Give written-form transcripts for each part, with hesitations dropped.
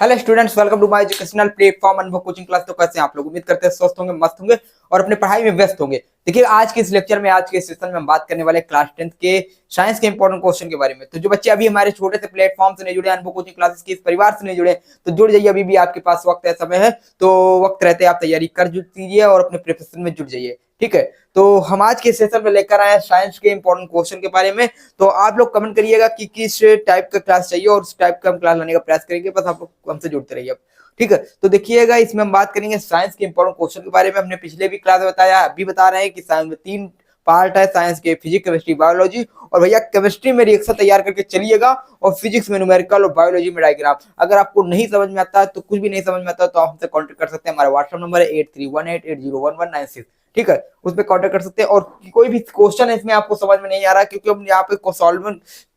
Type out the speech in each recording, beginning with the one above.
Hello students, welcome to my educational platform Anubhav coaching class. तो कैसे हैं आप लोग? उम्मीद करते हैं स्वस्थ होंगे, मस्त होंगे और अपने पढ़ाई में व्यस्त होंगे। देखिए, आज के इस लेक्चर में, आज के इस सेशन में हम बात करने वाले क्लास 10th के साइंस के इंपॉर्टेंट क्वेश्चन के बारे में। तो जो बच्चे अभी हमारे छोटे से प्लेटफॉर्म से नहीं जुड़े, अनुभव कोचिंग क्लासेस के इस परिवार से नहीं जुड़े, तो जुड़ जाइए, अभी भी आपके पास वक्त है, समय है। तो वक्त रहते आप तैयारी कर दीजिए और अपने प्रिपरेशन में जुट जाइए, ठीक है। तो हम आज के सेशन में लेकर आए साइंस के इंपॉर्टेंट क्वेश्चन के बारे में। तो आप लोग कमेंट करिएगा कि किस टाइप का क्लास चाहिए और उस टाइप का हम क्लास लाने का प्रयास करेंगे। बस आप लोग हमसे जुड़ते रहिए, ठीक है। तो देखिएगा, इसमें हम बात करेंगे साइंस के इंपॉर्टेंट क्वेश्चन के बारे में। हमने पिछले भी क्लास में बताया, अभी बता रहे हैं कि साइंस में 3 पार्ट है साइंस के: फिजिक्स, केमिस्ट्री, बायोलॉजी। और भैया केमिस्ट्री में रिएक्शन तैयार करके चलिएगा और फिजिक्स में न्यूमेरिकल और बायोलॉजी में डायग्राम। अगर आपको नहीं समझ में आता है, तो कुछ भी नहीं समझ में आता है, तो आप हमसे कांटेक्ट कर सकते हैं। हमारा व्हाट्सएप नंबर है 8318801196, ठीक है। उस पर कांटेक्ट कर सकते हैं। और कोई भी क्वेश्चन है इसमें आपको समझ में नहीं आ रहा, क्योंकि हम यहाँ पे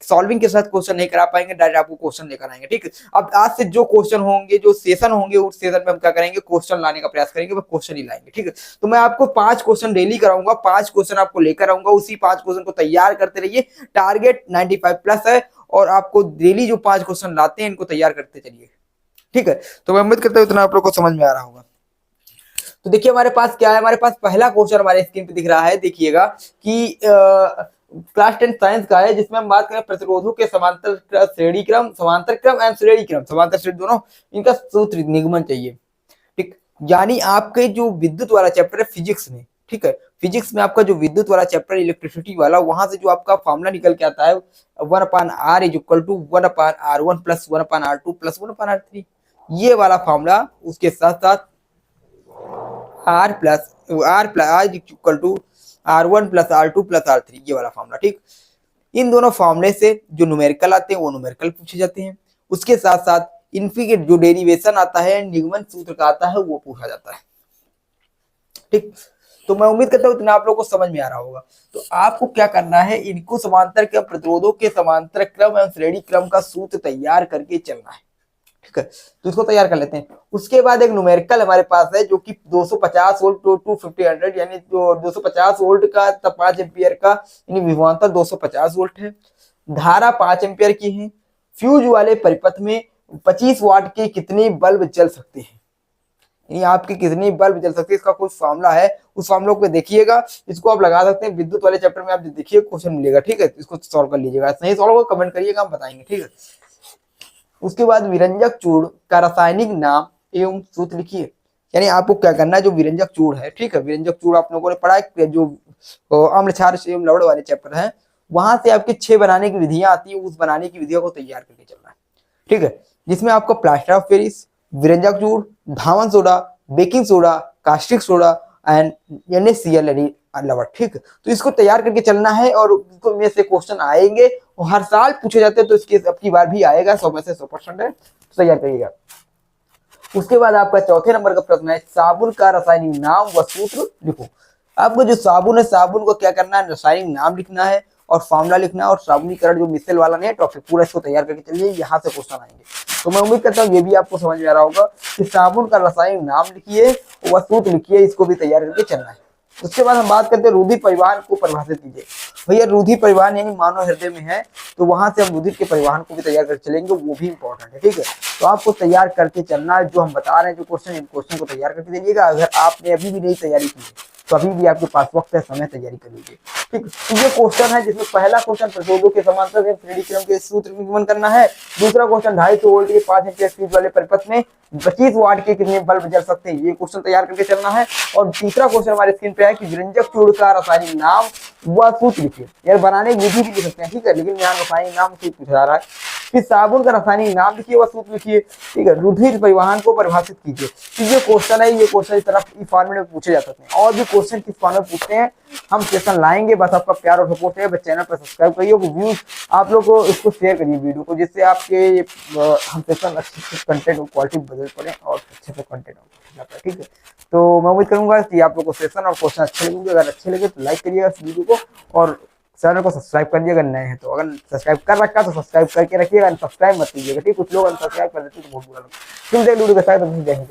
सॉल्विंग के साथ क्वेश्चन नहीं करा पाएंगे, डायरेक्ट आपको क्वेश्चन लेकर आएंगे, ठीक है। अब आज से जो क्वेश्चन होंगे, जो सेशन होंगे, उस सेशन में हम क्या करेंगे, क्वेश्चन लाने का प्रयास करेंगे, क्वेश्चन ही लाएंगे, ठीक है। तो मैं आपको 5 क्वेश्चन डेली कराऊंगा, 5 क्वेश्चन आपको लेकर आऊंगा, उसी 5 क्वेश्चन को तैयार करते रहिए। टारगेट 95 प्लस है और आपको डेली जो 5 क्वेश्चन लाते हैं, इनको तैयार करते चलिए, ठीक है। तो मैं उम्मीद करता हूँ इतना आप लोग को समझ में आ रहा होगा। तो देखिए हमारे पास क्या है, हमारे पास पहला क्वेश्चन हमारे स्क्रीन पे दिख रहा है। देखिएगा कि क्लास 10 साइंस का है, जिसमें हम बात करें प्रतिरोधों के समांतर श्रेणी क्रम, समांतर क्रम एंड श्रेणी क्रम, समांतर श्रेणी दोनों, इनका सूत्र निगमन चाहिए, ठीक। यानी आपके जो विद्युत वाला चैप्टर है फिजिक्स में, ठीक है, फिजिक्स में आपका जो विद्युत वाला चैप्टर इलेक्ट्रिसिटी वाला, वहां से जो आपका फॉर्मूला निकल के आता है 1/r is equal to 1/r1 plus 1/r2 plus 1/r3, ये वाला फॉर्मूला, उसके साथ साथ r equal to r1 plus r2 plus r3, ये वाला फॉर्मूला, ठीक। इन दोनों फॉर्मूले से जो न्यूमेरिकल आते हैं वो न्यूमेरिकल पूछे जाते हैं। उसके साथ साथ इनकी के जो डेरिवेशन आता है, निगमन सूत्र का आता है, वो पूछा जाता है, ठीक। तो मैं उम्मीद करता हूँ इतना आप लोगों को समझ में आ रहा होगा। तो आपको क्या करना है, इनको समांतर क्रम, प्रतिरोधों के समांतर क्रम एवं श्रेणी क्रम का सूत्र तैयार करके चलना है, ठीक है। तो इसको तैयार कर लेते हैं। उसके बाद एक न्यूमेरिकल हमारे पास है, जो कि 250 वोल्ट टू 250 यानी जो 250 वोल्ट का, तब 5 एम्पियर का, यानी विभवांतर 250 वोल्ट है, धारा 5 एम्पियर की है। फ्यूज वाले परिपथ में 25 वाट के कितने बल्ब जल सकते हैं, यानी आपके कितनी बल्ब जल सकती है, इसका कुछ फॉर्मूला है। उस फॉर्मूला को देखिएगा, इसको आप लगा सकते हैं विद्युत वाले चैप्टर में, आप देखिए क्वेश्चन मिलेगा, ठीक है। इसको सॉल्व कर लीजिएगा, नहीं सॉल्व होगा कमेंट करिएगा, हम बताएंगे, ठीक है। उसके बाद विरंजक चूर्ण का रासायनिक नाम एवं सूत्र लिखिए। यानी आपको क्या करना है, जो विरंजक चूर्ण है, ठीक है, विरंजक चूर्ण आप लोगों ने पढ़ा है, जो अम्ल क्षार एवं लवण वाले चैप्टर है, वहां से आपके 6 बनाने की विधियां आती है, उस बनाने की विधियों को तैयार करके चलना है, ठीक है। जिसमें आपका प्लास्टर ऑफ पेरिस, विरंजक चूर्ण, धावन soda, baking soda, caustic soda and NaCl लवण, ठीक। तो इसको तैयार करके चलना है और इसको में से क्वेश्चन आएंगे और हर साल पूछे जाते हैं, तो इसके अब की बार भी आएगा, 100 में से 100% है, तो तैयार करिएगा। उसके बाद आपका चौथे नंबर का प्रश्न है, साबुन का रासायनिक नाम व सूत्र लिखो। आपको जो साबुन है, साबुन को क्या करना है, रासायनिक नाम लिखना है और फॉर्मूला लिखना है, और साबुनीकरण जो मिसल वाला नहीं है टॉपिक, पूरा इसको तैयार करके चलिए, यहाँ से क्वेश्चन आएंगे। तो मैं उम्मीद करता हूँ ये भी आपको समझ में आ रहा होगा कि साबुन का रासायनिक नाम लिखिए व सूत्र लिखिए, इसको भी तैयार करके चलना है। उसके बाद हम बात करते हैं रुधिर परिवहन को परिभाषित कीजिए। भैया रुधिर परिवहन यानी मानव हृदय में है, तो वहां से हम रुधिर के परिवहन को भी तैयार कर चलेंगे, वो भी इंपॉर्टेंट है, ठीक है। तो आपको तैयार करके चलना है, जो हम बता रहे हैं जो क्वेश्चन, इन क्वेश्चन को तैयार करके दीजिएगा। अगर आपने अभी भी नहीं तैयारी की है, तो अभी भी आपके पास वक्त है, समय, तैयारी कर लीजिए, ठीक। तो ये क्वेश्चन है, जिसमें पहला क्वेश्चन प्रतिरोधों के समांतर श्रेणी क्रम के सूत्र निगमन करना है। दूसरा क्वेश्चन 250 वोल्ट के 5 एम्पीयर फ्यूज वाले परिपथ में 25 वाट के कितने बल्ब जल सकते हैं, ये क्वेश्चन तैयार करके चलना है। और तीसरा क्वेश्चन हमारे स्क्रीन पे है कि विरंजक चूर्ण का रासायनिक नाम व सूत्र लिखिए। यार बनाने की विधि भी लिख सकते हैं, ठीक है, लेकिन यहाँ रासायनिक नाम से पूछा जा रहा है। फिर साबुन का रासायनिक नाम लिखिए व सूत्र लिखिए, ठीक है। रुधिर परिवहन को परिभाषित कीजिए। तो ये क्वेश्चन है, ये क्वेश्चन इस तरफ इस फॉर्मेट में पूछे जा सकते हैं, और भी क्वेश्चन किस फॉर्मेट में पूछते हैं हम सेशन लाएंगे। बस आपका प्यार और सपोर्ट है, बस चैनल पर सब्सक्राइब करिए, व्यूज आप लोग को इसको शेयर करिए वीडियो को, जिससे आपके हम सेशन अच्छे कंटेंट क्वालिटी बदल पड़े और अच्छे से कंटेंट जाता है, ठीक है। तो मैं उम्मीद करूंगा कि आप लोग को सेशन और क्वेश्चन अच्छे लगेंगे। अगर अच्छे लगे तो लाइक करिएगा इस वीडियो को और चैनल को सब्सक्राइब करिए अगर नए हैं तो। अगर सब्सक्राइब कर रखा तो सब्सक्राइब करके रखिएगा, सब्सक्राइब मत कीजिएगा, ठीक। कुछ लोग अनसब्सक्राइब कर देते तो बहुत बुरा लगता है। वीडियो के साथ जय हिंद।